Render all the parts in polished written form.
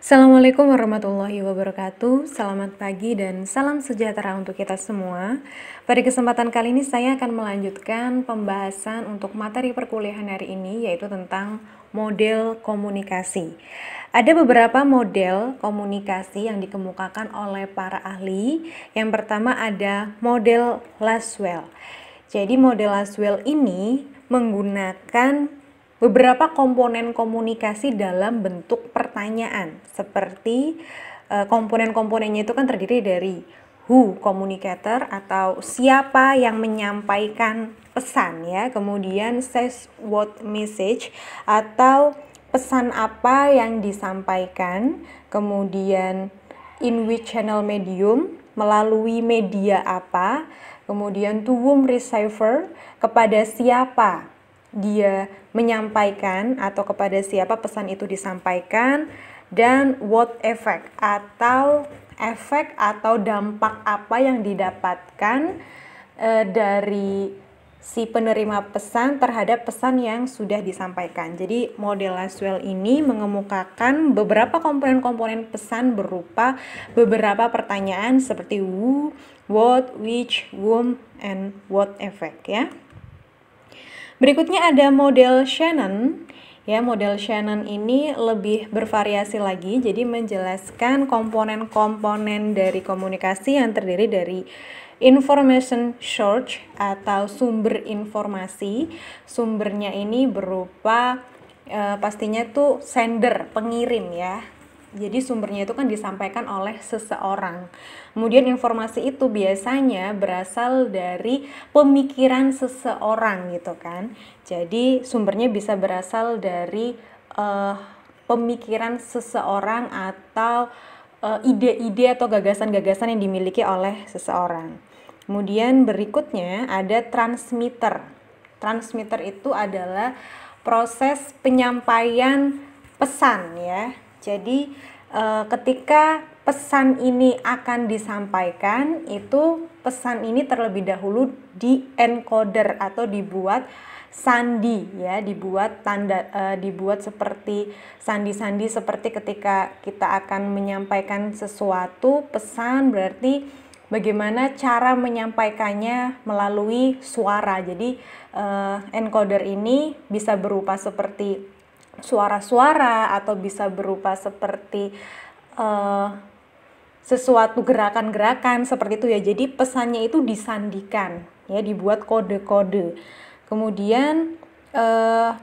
Assalamualaikum warahmatullahi wabarakatuh. Selamat pagi dan salam sejahtera untuk kita semua. Pada kesempatan kali ini saya akan melanjutkan pembahasan untuk materi perkuliahan hari ini, yaitu tentang model komunikasi. Ada beberapa model komunikasi yang dikemukakan oleh para ahli. Yang pertama ada model Lasswell. Jadi model Lasswell ini menggunakan beberapa komponen komunikasi dalam bentuk pertanyaan, seperti komponen-komponennya itu kan terdiri dari who communicator atau siapa yang menyampaikan pesan ya, kemudian says what message atau pesan apa yang disampaikan, kemudian in which channel medium, melalui media apa, kemudian to whom receiver, kepada siapa dia menyampaikan atau kepada siapa pesan itu disampaikan, dan what effect atau efek atau dampak apa yang didapatkan dari si penerima pesan terhadap pesan yang sudah disampaikan. Jadi model Lasswell ini mengemukakan beberapa komponen-komponen pesan berupa beberapa pertanyaan seperti who, what, which, whom, and what effect ya. Berikutnya ada model Shannon. Ya, model Shannon ini lebih bervariasi lagi, jadi menjelaskan komponen-komponen dari komunikasi yang terdiri dari information source atau sumber informasi. Sumbernya ini berupa pastinya tuh sender, pengirim ya. Jadi sumbernya itu kan disampaikan oleh seseorang. Kemudian informasi itu biasanya berasal dari pemikiran seseorang gitu kan. Jadi sumbernya bisa berasal dari pemikiran seseorang atau ide-ide atau gagasan-gagasan yang dimiliki oleh seseorang. Kemudian berikutnya ada transmitter. Transmitter itu adalah proses penyampaian pesan ya. Jadi ketika pesan ini akan disampaikan, itu pesan ini terlebih dahulu di encoder atau dibuat sandi ya, dibuat seperti sandi-sandi, seperti ketika kita akan menyampaikan sesuatu pesan, berarti bagaimana cara menyampaikannya melalui suara. Jadi encoder ini bisa berupa seperti suara-suara atau bisa berupa seperti sesuatu gerakan-gerakan seperti itu ya. Jadi pesannya itu disandikan ya, dibuat kode-kode. Kemudian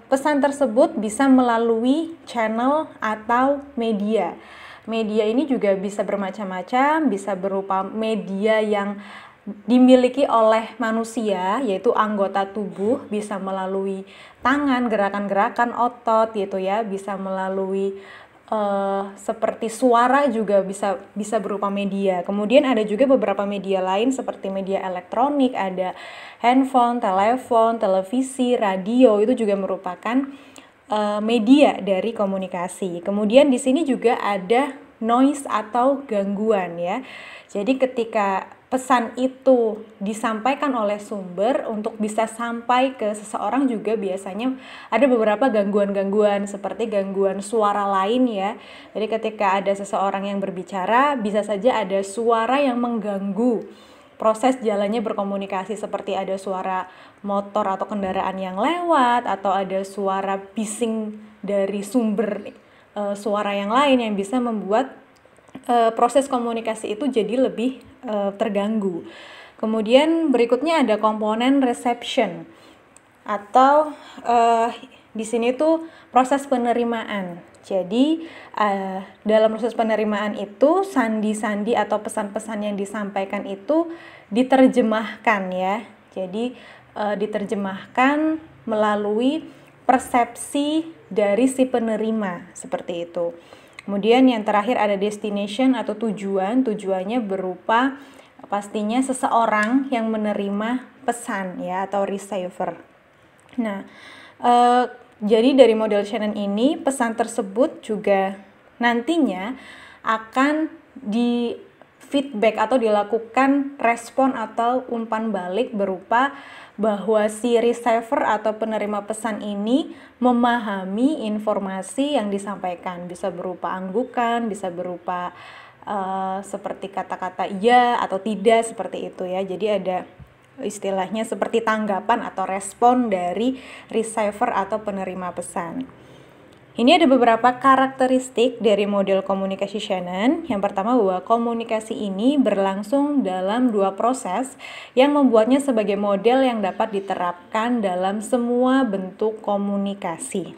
pesan tersebut bisa melalui channel atau media. Media ini juga bisa bermacam-macam, bisa berupa media yang dimiliki oleh manusia, yaitu anggota tubuh, bisa melalui tangan, gerakan-gerakan otot gitu ya, bisa melalui seperti suara juga bisa berupa media. Kemudian ada juga beberapa media lain seperti media elektronik, ada handphone, telepon, televisi, radio, itu juga merupakan media dari komunikasi. Kemudian di sini juga ada noise atau gangguan ya. Jadi ketika pesan itu disampaikan oleh sumber, untuk bisa sampai ke seseorang juga biasanya ada beberapa gangguan-gangguan seperti gangguan suara lain ya. Jadi ketika ada seseorang yang berbicara, bisa saja ada suara yang mengganggu proses jalannya berkomunikasi, seperti ada suara motor atau kendaraan yang lewat, atau ada suara bising dari sumber suara yang lain yang bisa membuat proses komunikasi itu jadi lebih terganggu. Kemudian berikutnya ada komponen reception atau di sini tuh proses penerimaan. Jadi dalam proses penerimaan itu sandi-sandi atau pesan-pesan yang disampaikan itu diterjemahkan ya. Jadi diterjemahkan melalui persepsi dari si penerima seperti itu. Kemudian yang terakhir ada destination atau tujuan. Tujuannya berupa pastinya seseorang yang menerima pesan ya, atau receiver. Nah, jadi dari model Shannon ini pesan tersebut juga nantinya akan feedback atau dilakukan respon atau umpan balik berupa bahwa si receiver atau penerima pesan ini memahami informasi yang disampaikan. Bisa berupa anggukan, bisa berupa seperti kata-kata iya atau tidak, seperti itu ya. Jadi ada istilahnya seperti tanggapan atau respon dari receiver atau penerima pesan. Ini ada beberapa karakteristik dari model komunikasi Shannon. Yang pertama, bahwa komunikasi ini berlangsung dalam dua proses yang membuatnya sebagai model yang dapat diterapkan dalam semua bentuk komunikasi.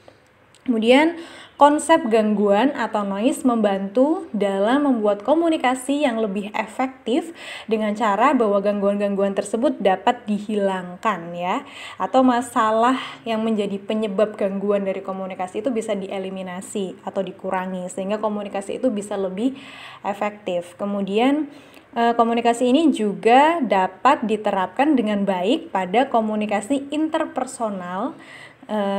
Kemudian, konsep gangguan atau noise membantu dalam membuat komunikasi yang lebih efektif dengan cara bahwa gangguan-gangguan tersebut dapat dihilangkan ya, atau masalah yang menjadi penyebab gangguan dari komunikasi itu bisa dieliminasi atau dikurangi sehingga komunikasi itu bisa lebih efektif. Kemudian komunikasi ini juga dapat diterapkan dengan baik pada komunikasi interpersonal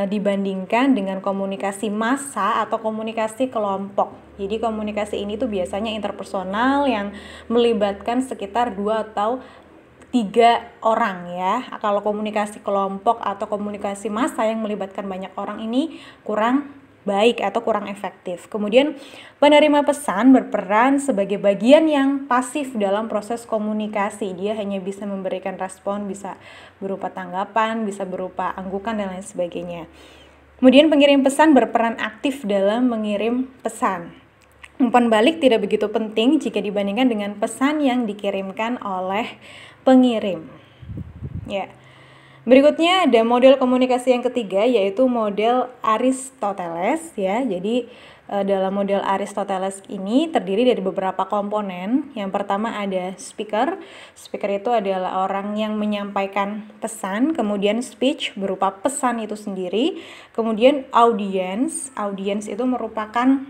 dibandingkan dengan komunikasi massa atau komunikasi kelompok. Jadi komunikasi ini tuh biasanya interpersonal yang melibatkan sekitar 2 atau 3 orang ya. Kalau komunikasi kelompok atau komunikasi massa yang melibatkan banyak orang ini kurang baik atau kurang efektif. Kemudian penerima pesan berperan sebagai bagian yang pasif dalam proses komunikasi. Dia hanya bisa memberikan respon, bisa berupa tanggapan, bisa berupa anggukan dan lain sebagainya. Kemudian pengirim pesan berperan aktif dalam mengirim pesan. Umpan balik tidak begitu penting jika dibandingkan dengan pesan yang dikirimkan oleh pengirim. Ya. Berikutnya ada model komunikasi yang ketiga, yaitu model Aristoteles ya. Jadi dalam model Aristoteles ini terdiri dari beberapa komponen. Yang pertama ada speaker. Speaker itu adalah orang yang menyampaikan pesan. Kemudian speech berupa pesan itu sendiri. Kemudian audience. Audience itu merupakan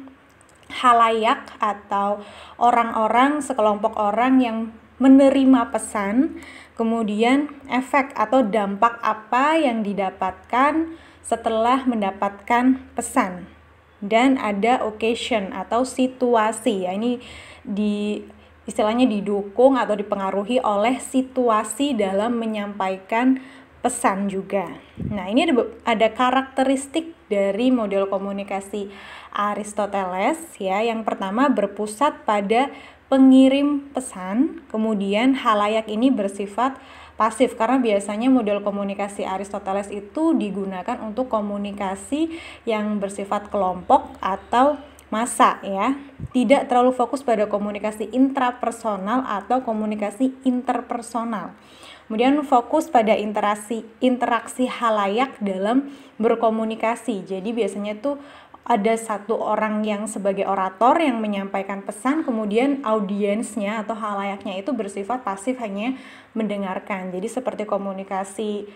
halayak atau orang-orang, sekelompok orang yang menerima pesan. Kemudian efek atau dampak apa yang didapatkan setelah mendapatkan pesan. Dan ada occasion atau situasi ya, ini istilahnya didukung atau dipengaruhi oleh situasi dalam menyampaikan pesan juga. Nah, ini ada karakteristik dari model komunikasi Aristoteles ya. Yang pertama berpusat pada pengirim pesan, kemudian halayak ini bersifat pasif karena biasanya model komunikasi Aristoteles itu digunakan untuk komunikasi yang bersifat kelompok atau massa ya. Tidak terlalu fokus pada komunikasi intrapersonal atau komunikasi interpersonal. Kemudian fokus pada interaksi halayak dalam berkomunikasi. Jadi biasanya tuh ada satu orang yang sebagai orator yang menyampaikan pesan, kemudian audiensnya atau halayaknya itu bersifat pasif, hanya mendengarkan. Jadi seperti komunikasi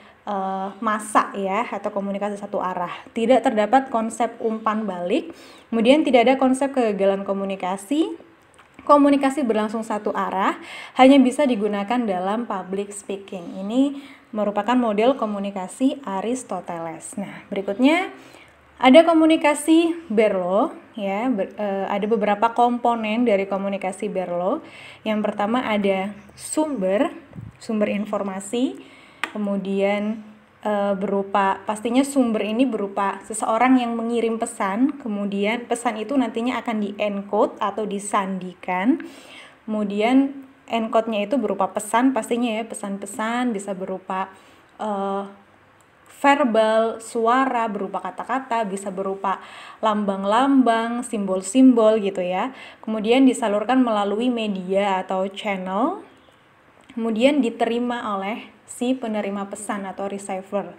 massa ya, atau komunikasi satu arah. Tidak terdapat konsep umpan balik, kemudian tidak ada konsep kegagalan komunikasi. Komunikasi berlangsung satu arah, hanya bisa digunakan dalam public speaking. Ini merupakan model komunikasi Aristoteles. Nah, berikutnya ada komunikasi Berlo ya, ada beberapa komponen dari komunikasi Berlo. Yang pertama ada sumber informasi, kemudian pastinya sumber ini berupa seseorang yang mengirim pesan, kemudian pesan itu nantinya akan di-encode atau disandikan. Kemudian encode-nya itu berupa pesan pastinya ya, pesan-pesan bisa berupa verbal, suara berupa kata-kata, bisa berupa lambang-lambang, simbol-simbol gitu ya. Kemudian disalurkan melalui media atau channel, kemudian diterima oleh si penerima pesan atau receiver.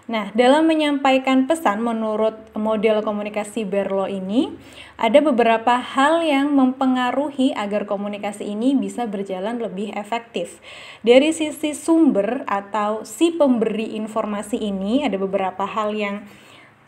Nah, dalam menyampaikan pesan menurut model komunikasi Berlo ini, ada beberapa hal yang mempengaruhi agar komunikasi ini bisa berjalan lebih efektif. Dari sisi sumber atau si pemberi informasi ini, ada beberapa hal yang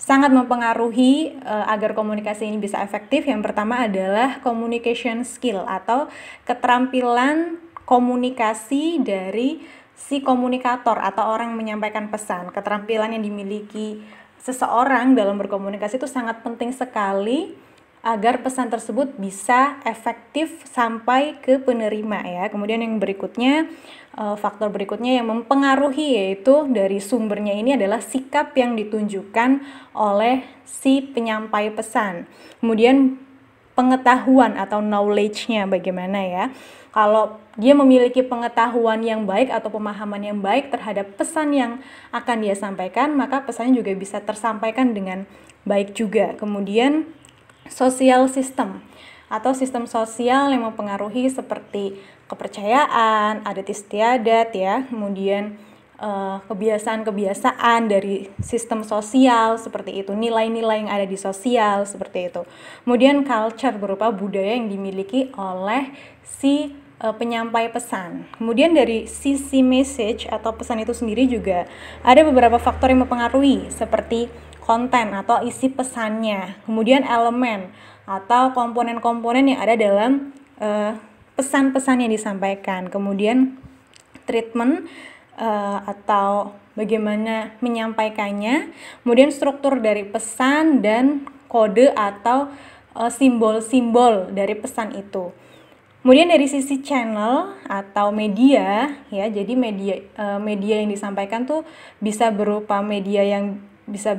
sangat mempengaruhi agar komunikasi ini bisa efektif. Yang pertama adalah communication skill atau keterampilan komunikasi dari si komunikator atau orang yang menyampaikan pesan. Keterampilan yang dimiliki seseorang dalam berkomunikasi itu sangat penting sekali agar pesan tersebut bisa efektif sampai ke penerima ya. Kemudian yang berikutnya, faktor berikutnya yang mempengaruhi yaitu dari sumbernya ini adalah sikap yang ditunjukkan oleh si penyampai pesan. Kemudian pengetahuan atau knowledge-nya bagaimana ya. Kalau dia memiliki pengetahuan yang baik atau pemahaman yang baik terhadap pesan yang akan dia sampaikan, maka pesannya juga bisa tersampaikan dengan baik juga. Kemudian social system atau sistem sosial yang mempengaruhi seperti kepercayaan, adat istiadat ya, kemudian kebiasaan-kebiasaan dari sistem sosial seperti itu, nilai-nilai yang ada di sosial seperti itu. Kemudian culture berupa budaya yang dimiliki oleh si penyampai pesan. Kemudian dari sisi message atau pesan itu sendiri juga ada beberapa faktor yang mempengaruhi seperti konten atau isi pesannya, kemudian elemen atau komponen-komponen yang ada dalam pesan-pesan yang disampaikan, kemudian treatment atau bagaimana menyampaikannya, kemudian struktur dari pesan dan kode atau simbol-simbol dari pesan itu. Kemudian dari sisi channel atau media ya, jadi media yang disampaikan tuh bisa berupa media yang bisa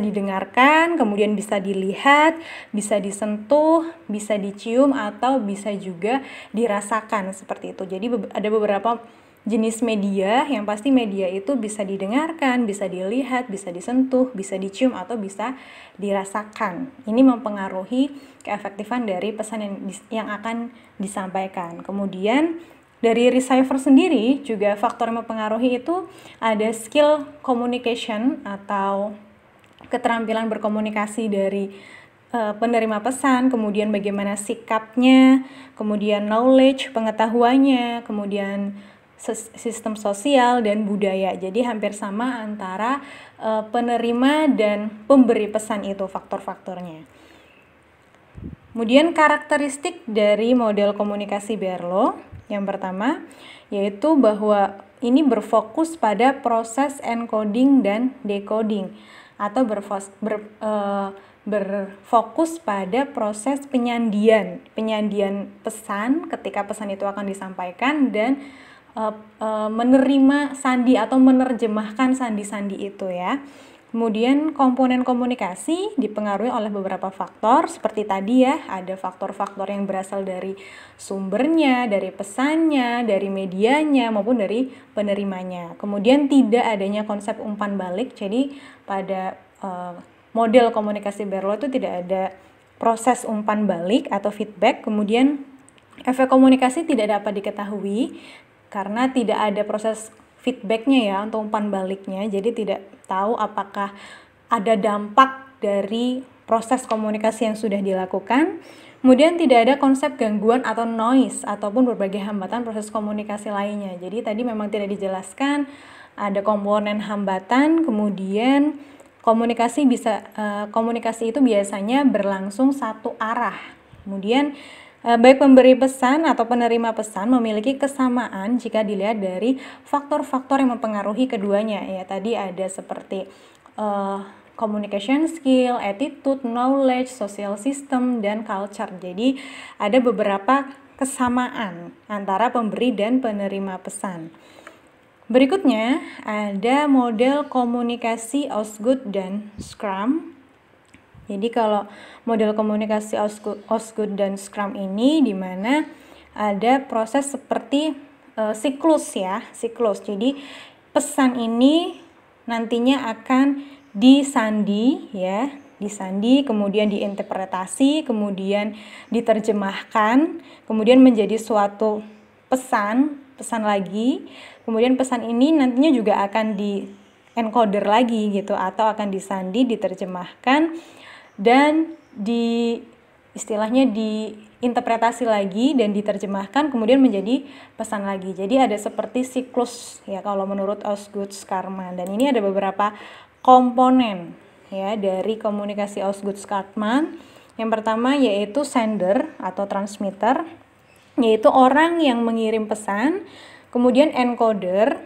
didengarkan, kemudian bisa dilihat, bisa disentuh, bisa dicium, atau bisa juga dirasakan seperti itu. Jadi ada beberapa jenis media, yang pasti media itu bisa didengarkan, bisa dilihat, bisa disentuh, bisa dicium, atau bisa dirasakan. Ini mempengaruhi keefektifan dari pesan yang akan disampaikan. Kemudian dari receiver sendiri juga faktor yang mempengaruhi itu ada skill communication atau keterampilan berkomunikasi dari penerima pesan, kemudian bagaimana sikapnya, kemudian knowledge, pengetahuannya, kemudian sistem sosial dan budaya. Jadi hampir sama antara penerima dan pemberi pesan itu faktor-faktornya. Kemudian karakteristik dari model komunikasi Berlo yang pertama yaitu bahwa ini berfokus pada proses encoding dan decoding atau berfokus pada proses penyandian pesan ketika pesan itu akan disampaikan dan menerima sandi atau menerjemahkan sandi-sandi itu ya. Kemudian komponen komunikasi dipengaruhi oleh beberapa faktor seperti tadi ya, ada faktor-faktor yang berasal dari sumbernya, dari pesannya, dari medianya maupun dari penerimanya. Kemudian tidak adanya konsep umpan balik, jadi pada model komunikasi Berlo itu tidak ada proses umpan balik atau feedback. Kemudian efek komunikasi tidak dapat diketahui karena tidak ada proses feedbacknya ya untuk umpan baliknya, jadi tidak tahu apakah ada dampak dari proses komunikasi yang sudah dilakukan. Kemudian tidak ada konsep gangguan atau noise ataupun berbagai hambatan proses komunikasi lainnya. Jadi tadi memang tidak dijelaskan ada komponen hambatan, kemudian komunikasi itu biasanya berlangsung satu arah. Kemudian baik pemberi pesan atau penerima pesan memiliki kesamaan jika dilihat dari faktor-faktor yang mempengaruhi keduanya ya. Tadi ada seperti communication skill, attitude, knowledge, social system, dan culture. Jadi ada beberapa kesamaan antara pemberi dan penerima pesan. Berikutnya ada model komunikasi Osgood dan Scrum. Jadi kalau model komunikasi Osgood dan Scrum ini di mana ada proses seperti siklus ya, siklus. Jadi pesan ini nantinya akan disandi ya, disandi, kemudian diinterpretasi, kemudian diterjemahkan, kemudian menjadi suatu pesan lagi. Kemudian pesan ini nantinya juga akan di encoder lagi gitu atau akan disandi, diterjemahkan dan istilahnya diinterpretasi lagi dan diterjemahkan kemudian menjadi pesan lagi. Jadi ada seperti siklus ya kalau menurut Osgood Scharman, dan ini ada beberapa komponen ya dari komunikasi Osgood Scharman. Yang pertama yaitu sender atau transmitter, yaitu orang yang mengirim pesan, kemudian encoder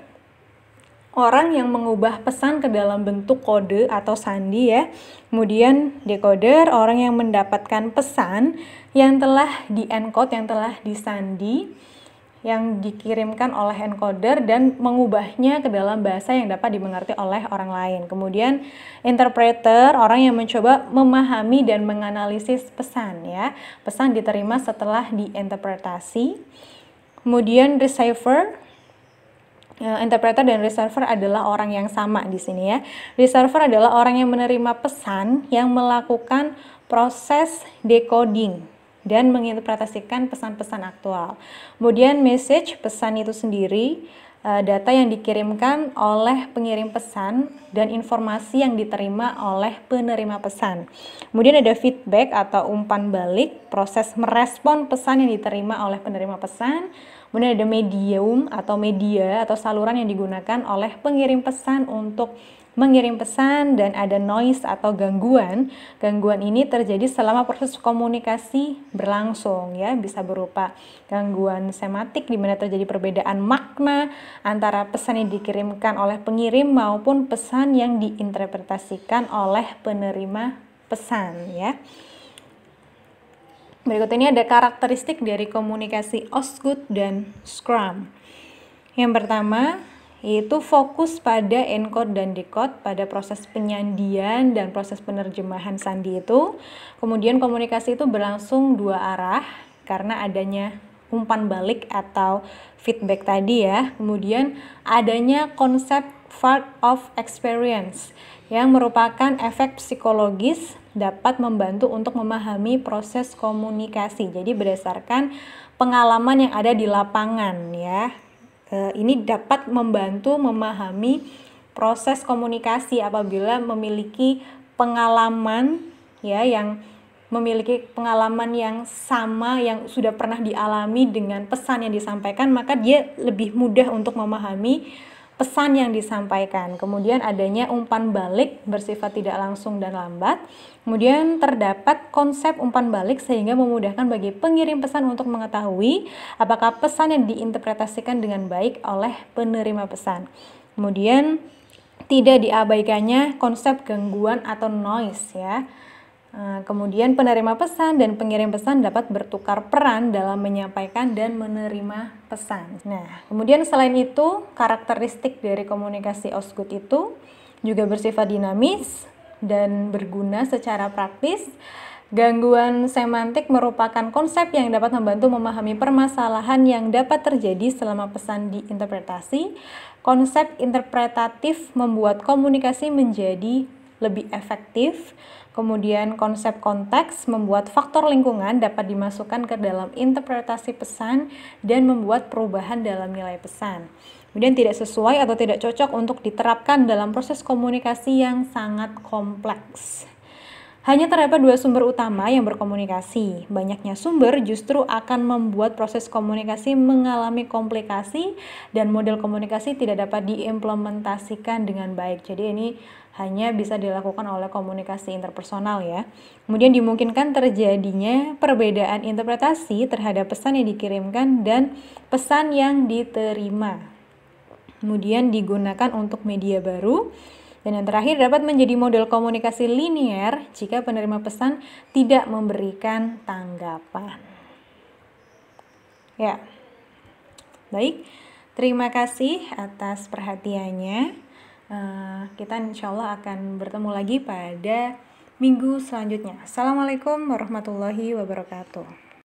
orang yang mengubah pesan ke dalam bentuk kode atau sandi ya. Kemudian decoder, orang yang mendapatkan pesan yang telah di-encode, yang telah disandi, yang dikirimkan oleh encoder dan mengubahnya ke dalam bahasa yang dapat dimengerti oleh orang lain. Kemudian interpreter, orang yang mencoba memahami dan menganalisis pesan ya. Pesan diterima setelah diinterpretasi. Kemudian receiver, interpreter dan receiver adalah orang yang sama di sini ya. Receiver adalah orang yang menerima pesan yang melakukan proses decoding dan menginterpretasikan pesan-pesan aktual. Kemudian message, pesan itu sendiri, data yang dikirimkan oleh pengirim pesan dan informasi yang diterima oleh penerima pesan. Kemudian ada feedback atau umpan balik, proses merespon pesan yang diterima oleh penerima pesan. Kemudian ada medium atau media atau saluran yang digunakan oleh pengirim pesan untuk mengirim pesan, dan ada noise atau gangguan. Gangguan ini terjadi selama proses komunikasi berlangsung ya, bisa berupa gangguan semantik di mana terjadi perbedaan makna antara pesan yang dikirimkan oleh pengirim maupun pesan yang diinterpretasikan oleh penerima pesan ya. Berikut ini ada karakteristik dari komunikasi Osgood dan Scrum. Yang pertama, yaitu fokus pada encode dan decode pada proses penyandian dan proses penerjemahan sandi itu. Kemudian komunikasi itu berlangsung dua arah karena adanya umpan balik atau feedback tadi ya. Kemudian adanya konsep part of experience yang merupakan efek psikologis dapat membantu untuk memahami proses komunikasi. Jadi berdasarkan pengalaman yang ada di lapangan ya. Ini dapat membantu memahami proses komunikasi apabila memiliki pengalaman ya, yang memiliki pengalaman yang sama yang sudah pernah dialami dengan pesan yang disampaikan, maka dia lebih mudah untuk memahami pesan yang disampaikan. Kemudian adanya umpan balik bersifat tidak langsung dan lambat. Kemudian terdapat konsep umpan balik sehingga memudahkan bagi pengirim pesan untuk mengetahui apakah pesan yang diinterpretasikan dengan baik oleh penerima pesan. Kemudian tidak diabaikannya konsep gangguan atau noise ya. Kemudian penerima pesan dan pengirim pesan dapat bertukar peran dalam menyampaikan dan menerima pesan. Nah, kemudian selain itu, karakteristik dari komunikasi Osgood itu juga bersifat dinamis dan berguna secara praktis. Gangguan semantik merupakan konsep yang dapat membantu memahami permasalahan yang dapat terjadi selama pesan diinterpretasi. Konsep interpretatif membuat komunikasi menjadi lebih efektif. Kemudian konsep konteks membuat faktor lingkungan dapat dimasukkan ke dalam interpretasi pesan dan membuat perubahan dalam nilai pesan. Kemudian tidak sesuai atau tidak cocok untuk diterapkan dalam proses komunikasi yang sangat kompleks. Hanya terdapat dua sumber utama yang berkomunikasi. Banyaknya sumber justru akan membuat proses komunikasi mengalami komplikasi dan model komunikasi tidak dapat diimplementasikan dengan baik. Jadi ini hanya bisa dilakukan oleh komunikasi interpersonal ya. Kemudian dimungkinkan terjadinya perbedaan interpretasi terhadap pesan yang dikirimkan dan pesan yang diterima. Kemudian digunakan untuk media baru. Dan yang terakhir, dapat menjadi model komunikasi linier jika penerima pesan tidak memberikan tanggapan. Ya, baik. Terima kasih atas perhatiannya. Kita insya Allah akan bertemu lagi pada minggu selanjutnya. Assalamualaikum warahmatullahi wabarakatuh.